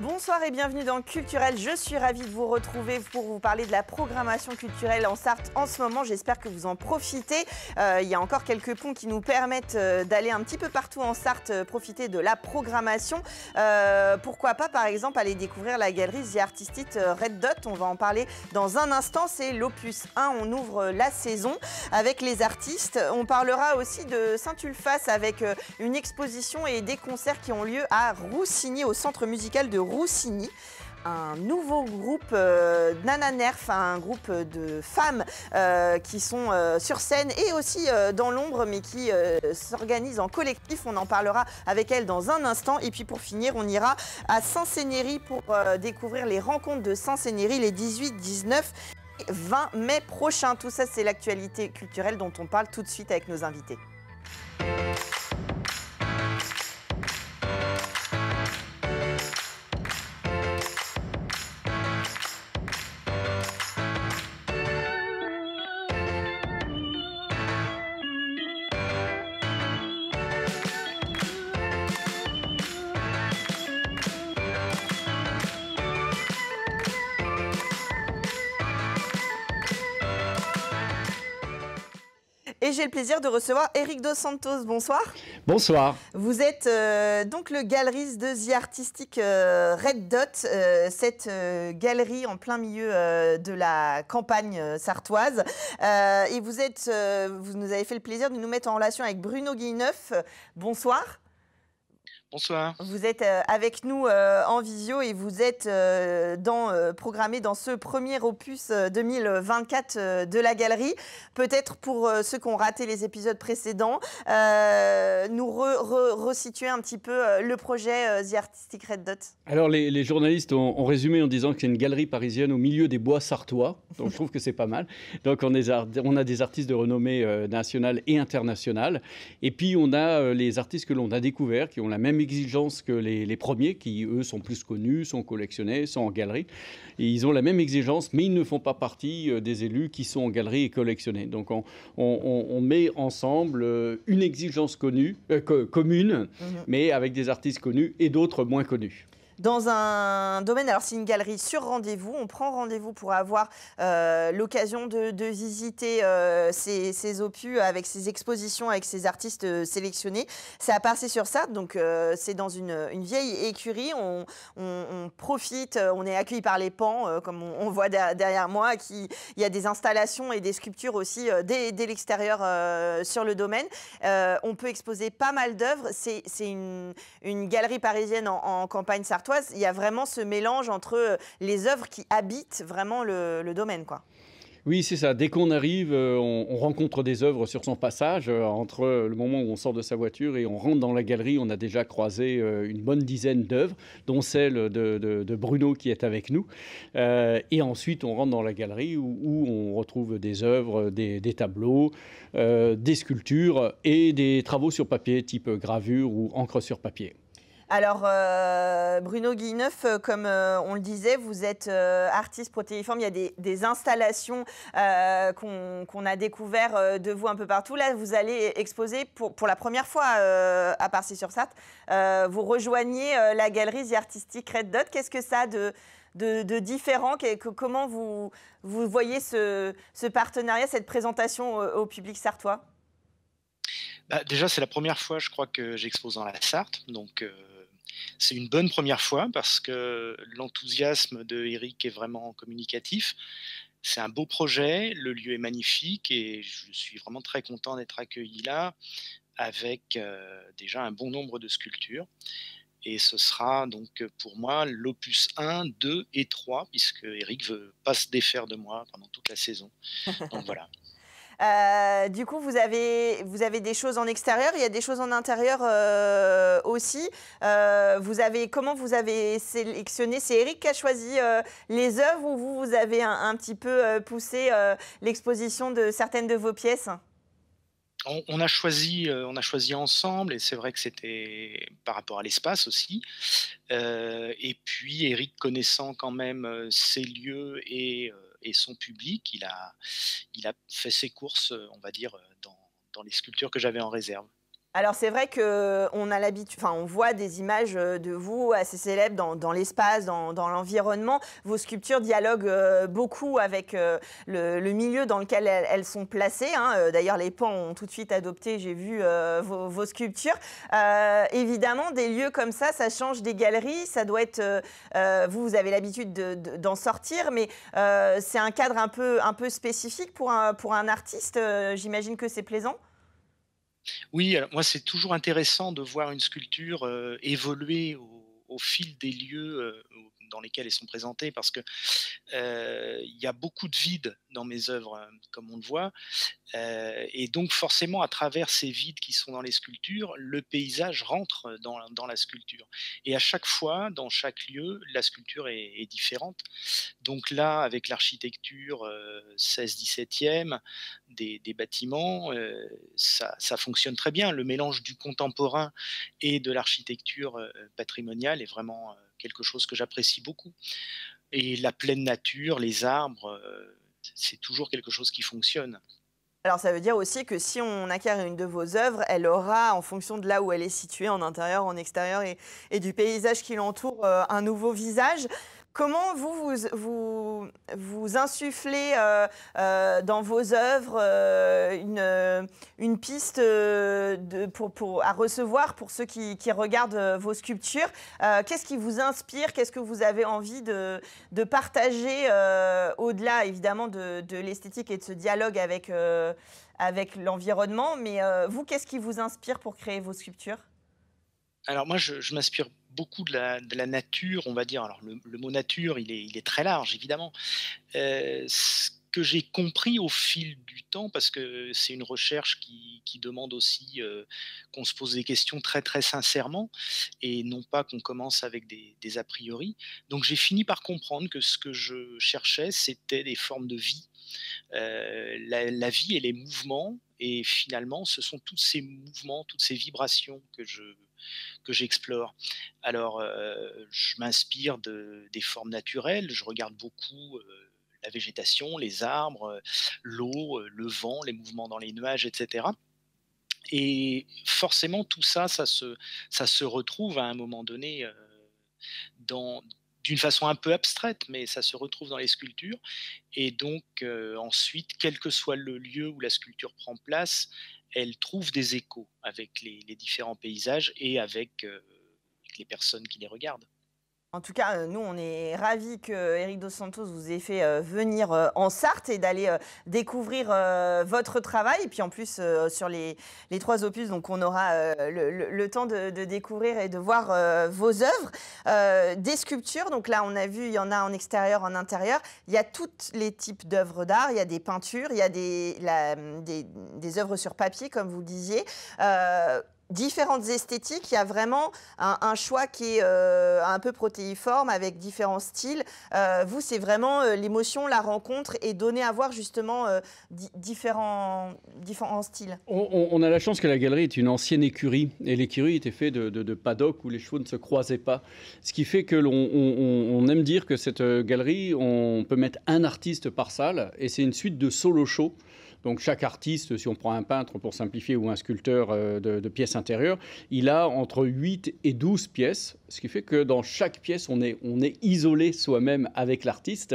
Bonsoir et bienvenue dans Culturel. Je suis ravie de vous retrouver pour vous parler de la programmation culturelle en Sarthe en ce moment. J'espère que vous en profitez. Il y a encore quelques ponts qui nous permettent d'aller un petit peu partout en Sarthe, profiter de la programmation. Pourquoi pas, par exemple, aller découvrir la galerie The Artistic Red Dot. On va en parler dans un instant. C'est l'opus 1. On ouvre la saison avec les artistes. On parlera aussi de Saint-Ulphace avec une exposition et des concerts qui ont lieu à Roussigny, au centre musical de Roussigny. Un nouveau groupe Nana Nerf, un groupe de femmes qui sont sur scène et aussi dans l'ombre, mais qui s'organisent en collectif. On en parlera avec elles dans un instant. Et puis pour finir, on ira à Saint-Cénéry pour découvrir les rencontres de Saint-Cénéry les 18, 19 et 20 mai prochains. Tout ça, c'est l'actualité culturelle dont on parle tout de suite avec nos invités. Et j'ai le plaisir de recevoir Eric Dos Santos. Bonsoir. Bonsoir. Vous êtes donc le galeriste de The Artistic Red Dot, cette galerie en plein milieu de la campagne sartoise. Et vous nous avez fait le plaisir de nous mettre en relation avec Bruno Guilleneuf. Bonsoir. Bonsoir. Vous êtes avec nous en visio et vous êtes programmé dans ce premier opus 2024 de la galerie. Peut-être pour ceux qui ont raté les épisodes précédents, nous resituer un petit peu le projet The Artistic Red Dot. Alors les journalistes ont résumé en disant que c'est une galerie parisienne au milieu des bois sartois, donc je trouve que c'est pas mal. Donc on a des artistes de renommée nationale et internationale, et puis on a les artistes que l'on a découverts, qui ont la même exigence que les premiers, qui eux sont plus connus, sont collectionnés, sont en galerie. Et ils ont la même exigence, mais ils ne font pas partie des élus qui sont en galerie et collectionnés. Donc on met ensemble une exigence commune, mais avec des artistes connus et d'autres moins connus. Dans un domaine, alors c'est une galerie sur rendez-vous, on prend rendez-vous pour avoir l'occasion de visiter ces opus avec ces expositions, avec ces artistes sélectionnés. C'est à Parçay-sur-Sarthe, donc c'est dans une vieille écurie, on profite, on est accueilli par les pans, comme on voit derrière moi, il y a des installations et des sculptures aussi dès l'extérieur sur le domaine. On peut exposer pas mal d'œuvres, c'est une galerie parisienne en campagne sartoise. Il y a vraiment ce mélange entre les œuvres qui habitent vraiment le domaine, quoi. Oui, c'est ça. Dès qu'on arrive, on rencontre des œuvres sur son passage. Entre le moment où on sort de sa voiture et on rentre dans la galerie, on a déjà croisé une bonne dizaine d'œuvres, dont celle de Bruno qui est avec nous. Et ensuite, on rentre dans la galerie où on retrouve des œuvres, des tableaux, des sculptures et des travaux sur papier, type gravure ou encre sur papier. Alors, Bruno Guilleneuf, comme on le disait, vous êtes artiste protéiforme. Il y a des installations qu'on a découvert de vous un peu partout. Là, vous allez exposer pour la première fois à Parçay-sur-Sarthe. Vous rejoignez la galerie The Artistic Red Dot. Qu'est-ce que ça a de différent? Comment vous voyez ce partenariat, cette présentation au public sartois? Déjà, c'est la première fois, je crois, que j'expose dans la Sarthe. Donc, c'est une bonne première fois parce que l'enthousiasme de Eric est vraiment communicatif. C'est un beau projet, le lieu est magnifique et je suis vraiment très content d'être accueilli là avec déjà un bon nombre de sculptures. Et ce sera donc pour moi l'opus 1, 2 et 3 puisque Eric ne veut pas se défaire de moi pendant toute la saison. Donc voilà. Du coup, vous avez des choses en extérieur, il y a des choses en intérieur aussi. Comment vous avez sélectionné? C'est Eric qui a choisi les œuvres ou vous avez un petit peu poussé l'exposition de certaines de vos pièces? On a choisi ensemble et c'est vrai que c'était par rapport à l'espace aussi. Et puis Eric connaissant quand même ces lieux et son public, il a fait ses courses, on va dire, dans les sculptures que j'avais en réserve. Alors c'est vrai qu'on a l'habitude, enfin on voit des images de vous assez célèbres dans l'espace, dans l'environnement. Vos sculptures dialoguent beaucoup avec le milieu dans lequel elles sont placées, hein. D'ailleurs les pans ont tout de suite adopté, j'ai vu vos sculptures. Évidemment des lieux comme ça change des galeries, ça doit être, vous avez l'habitude d'en sortir, mais c'est un cadre un peu spécifique pour un artiste, j'imagine que c'est plaisant. Oui, alors moi, c'est toujours intéressant de voir une sculpture, évoluer au fil des lieux, dans lesquels elles sont présentées parce que, il y a beaucoup de vide dans mes œuvres, comme on le voit. Et donc forcément, à travers ces vides qui sont dans les sculptures, le paysage rentre dans la sculpture. Et à chaque fois, dans chaque lieu, la sculpture est différente. Donc là, avec l'architecture 16-17e des bâtiments, ça fonctionne très bien. Le mélange du contemporain et de l'architecture patrimoniale est vraiment quelque chose que j'apprécie beaucoup. Et la pleine nature, les arbres, c'est toujours quelque chose qui fonctionne. Alors ça veut dire aussi que si on acquiert une de vos œuvres, elle aura, en fonction de là où elle est située, en intérieur, en extérieur et du paysage qui l'entoure, un nouveau visage. Comment vous insufflez dans vos œuvres une piste à recevoir pour ceux qui regardent vos sculptures? Qu'est-ce qui vous inspire? Qu'est-ce que vous avez envie de partager au-delà évidemment de l'esthétique et de ce dialogue avec l'environnement? Mais vous, qu'est-ce qui vous inspire pour créer vos sculptures? Alors moi, je m'inspire beaucoup de la nature, on va dire. Alors le mot nature, il est très large, évidemment. Ce que j'ai compris au fil du temps, parce que c'est une recherche qui demande aussi qu'on se pose des questions très très sincèrement, et non pas qu'on commence avec des a priori. Donc j'ai fini par comprendre que ce que je cherchais, c'était des formes de vie. La vie et les mouvements, et finalement, ce sont tous ces mouvements, toutes ces vibrations que j'explore. Alors, je m'inspire des formes naturelles, je regarde beaucoup la végétation, les arbres, l'eau, le vent, les mouvements dans les nuages, etc. Et forcément, tout ça, ça se retrouve à un moment donné dans, d'une façon un peu abstraite, mais ça se retrouve dans les sculptures. Et donc, ensuite, quel que soit le lieu où la sculpture prend place, elle trouve des échos avec les différents paysages et avec les personnes qui les regardent. En tout cas, nous, on est ravis que Éric Dos Santos vous ait fait venir en Sarthe et d'aller découvrir votre travail. Et puis en plus, sur les 3 opus, donc on aura le temps de découvrir et de voir vos œuvres. Des sculptures, donc là, on a vu, il y en a en extérieur, en intérieur. Il y a tous les types d'œuvres d'art. Il y a des peintures, il y a des œuvres sur papier, comme vous le disiez. Différentes esthétiques, il y a vraiment un choix qui est un peu protéiforme avec différents styles. Vous, c'est vraiment l'émotion, la rencontre et donner à voir justement différents styles. On a la chance que la galerie est une ancienne écurie, et l'écurie était faite de paddocks où les chevaux ne se croisaient pas. Ce qui fait que on aime dire que cette galerie, on peut mettre un artiste par salle, et c'est une suite de solo shows. Donc chaque artiste, si on prend un peintre pour simplifier ou un sculpteur de pièces intérieures, il a entre 8 et 12 pièces, ce qui fait que dans chaque pièce, on est isolé soi-même avec l'artiste.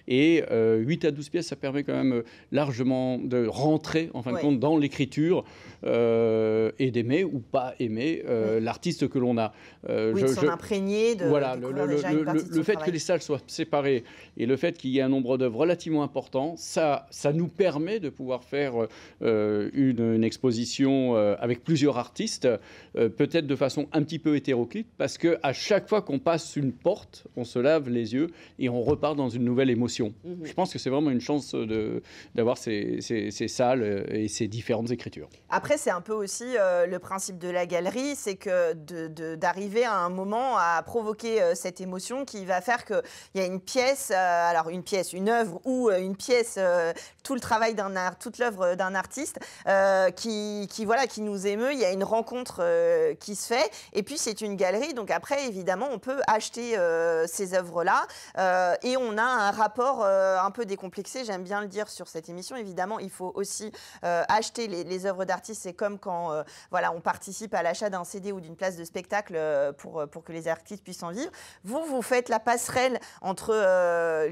Et 8 à 12 pièces, ça permet quand même largement de rentrer en fin de compte dans l'écriture et d'aimer ou pas aimer l'artiste que l'on a. De s'en imprégner, de voilà, découvrir déjà une partie de son le fait travail. que les salles soient séparées et le fait qu'il y ait un nombre d'œuvres relativement important, ça nous permet de pouvoir faire une exposition avec plusieurs artistes, peut-être de façon un petit peu hétéroclite, parce qu'à chaque fois qu'on passe une porte, on se lave les yeux et on repart dans une nouvelle émotion. Je pense que c'est vraiment une chance d'avoir ces salles et ces différentes écritures. Après, c'est un peu aussi le principe de la galerie, c'est que d'arriver à un moment à provoquer cette émotion qui va faire qu'il y a une pièce, une œuvre ou une pièce, tout le travail d'un toute l'œuvre d'un artiste qui nous émeut. Il y a une rencontre qui se fait. Et puis, c'est une galerie. Donc après, évidemment, on peut acheter ces œuvres-là. Et on a un rapport un peu décomplexé, j'aime bien le dire sur cette émission. Évidemment, il faut aussi acheter les œuvres d'artistes. C'est comme quand on participe à l'achat d'un CD ou d'une place de spectacle pour que les artistes puissent en vivre. Vous faites la passerelle entre,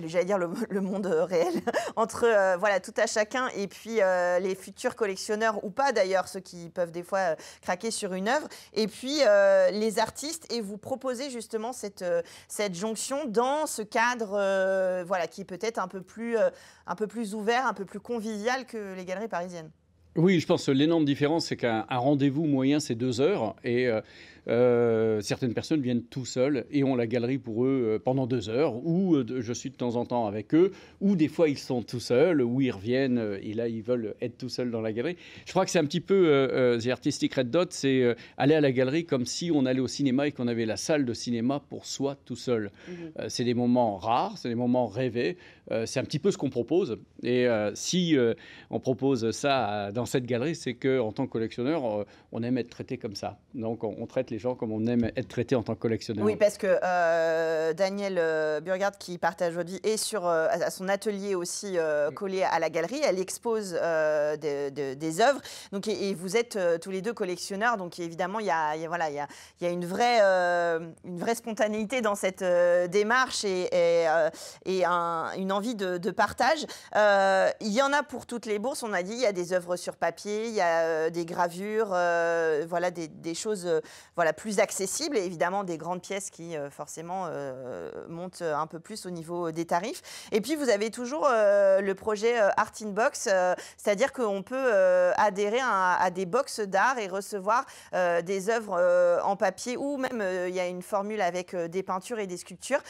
j'allais dire, le monde réel, entre tout à chacun et puis les futurs collectionneurs, ou pas d'ailleurs, ceux qui peuvent des fois craquer sur une œuvre, et puis les artistes, et vous proposez justement cette jonction dans ce cadre qui est peut-être un peu plus ouvert, un peu plus convivial que les galeries parisiennes. Oui, je pense que l'énorme différence, c'est qu'un rendez-vous moyen, c'est 2 heures. Et certaines personnes viennent tout seuls et ont la galerie pour eux pendant 2 heures. Ou je suis de temps en temps avec eux. Ou des fois, ils sont tout seuls. Ou ils reviennent et là, ils veulent être tout seuls dans la galerie. Je crois que c'est un petit peu The Artistic Red Dot. C'est aller à la galerie comme si on allait au cinéma et qu'on avait la salle de cinéma pour soi tout seul. C'est des moments rares, c'est des moments rêvés. C'est un petit peu ce qu'on propose. Et si on propose ça dans cette galerie, c'est qu'en tant que collectionneur, on aime être traité comme ça. Donc, on traite les gens comme on aime être traité en tant que collectionneur. Oui, parce que Daniel Burgard, qui partage votre vie, est à son atelier aussi collé à la galerie. Elle expose des œuvres. Donc, et vous êtes tous les deux collectionneurs. Donc, évidemment, il y a une vraie spontanéité dans cette démarche et une envie de partage. Il y en a pour toutes les bourses. On a dit, il y a des œuvres sur papier, il y a des gravures, des choses plus accessibles, et évidemment des grandes pièces qui forcément montent un peu plus au niveau des tarifs. Et puis vous avez toujours le projet Art in Box, c'est-à-dire qu'on peut adhérer à des box d'art et recevoir des œuvres en papier, ou même il y a une formule avec des peintures et des sculptures.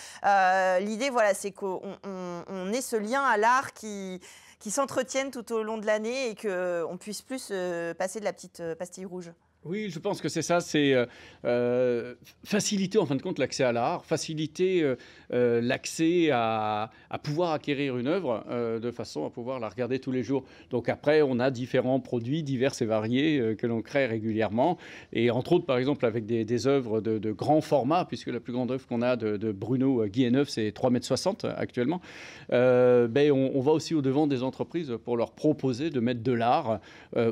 L'idée, c'est qu'on ait ce lien à l'art qui s'entretiennent tout au long de l'année et qu'on puisse plus passer de la petite pastille rouge. Oui, je pense que c'est ça, c'est faciliter en fin de compte l'accès à l'art, faciliter l'accès à pouvoir acquérir une œuvre de façon à pouvoir la regarder tous les jours. Donc après, on a différents produits divers et variés que l'on crée régulièrement, et entre autres, par exemple, avec des œuvres de grand format, puisque la plus grande œuvre qu'on a de Bruno Guilleneuf, c'est 3,60 m actuellement. On va aussi au-devant des entreprises pour leur proposer de mettre de l'art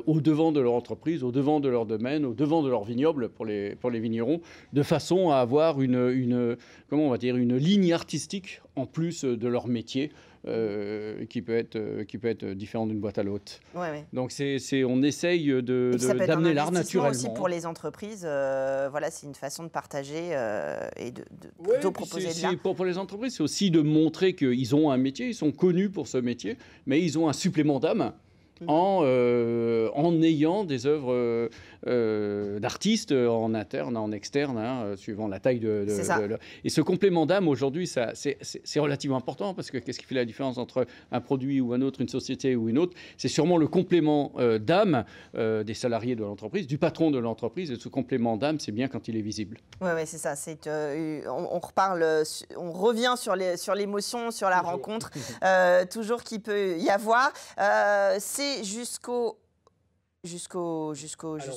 au-devant de leur entreprise, au-devant de leur domaine, au-devant de leur vignoble pour les vignerons, de façon à avoir une ligne artistique en plus de leur métier, qui peut être différent d'une boîte à l'autre. Ouais. Donc on essaye d'amener l'art naturellement. Aussi pour les entreprises, c'est une façon de partager et de plutôt proposer de l'art. Pour les entreprises, c'est aussi de montrer qu'ils ont un métier, ils sont connus pour ce métier, mais ils ont un supplément d'âme en ayant des œuvres d'artistes en interne, en externe, suivant la taille Et ce complément d'âme, aujourd'hui, c'est relativement important, parce que qu'est-ce qui fait la différence entre un produit ou un autre, une société ou une autre? C'est sûrement le complément d'âme des salariés de l'entreprise, du patron de l'entreprise, et ce complément d'âme, c'est bien quand il est visible. Oui, c'est ça. On revient sur l'émotion, sur la rencontre, toujours qu'il peut y avoir. C'est jusqu'au... Alors,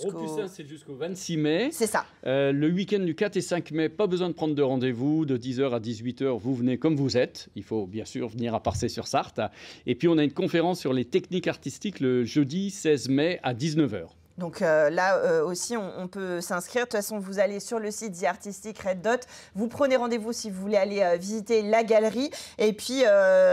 Opus 1, c'est jusqu'au 26 mai. C'est ça. Le week-end du 4 et 5 mai, pas besoin de prendre de rendez-vous. De 10h à 18h, vous venez comme vous êtes. Il faut bien sûr venir à Parçay-sur-Sarthe. Et puis, on a une conférence sur les techniques artistiques le jeudi 16 mai à 19h. Donc là aussi, on peut s'inscrire. De toute façon, vous allez sur le site The Artistic Red Dot. Vous prenez rendez-vous si vous voulez aller visiter la galerie. Et puis,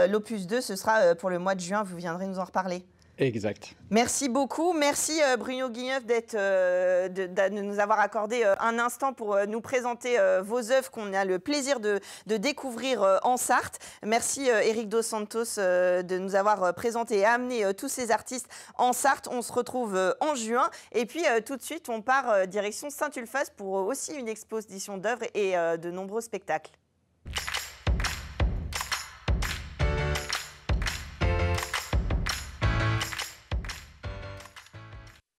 l'Opus 2, ce sera pour le mois de juin. Vous viendrez nous en reparler. Exact. Merci beaucoup. Merci Bruno Guilleneuf de nous avoir accordé un instant pour nous présenter vos œuvres qu'on a le plaisir de découvrir en Sarthe. Merci Éric Dos Santos de nous avoir présenté et amené tous ces artistes en Sarthe. On se retrouve en juin. Et puis tout de suite, on part direction Saint-Ulphace pour aussi une exposition d'œuvres et de nombreux spectacles.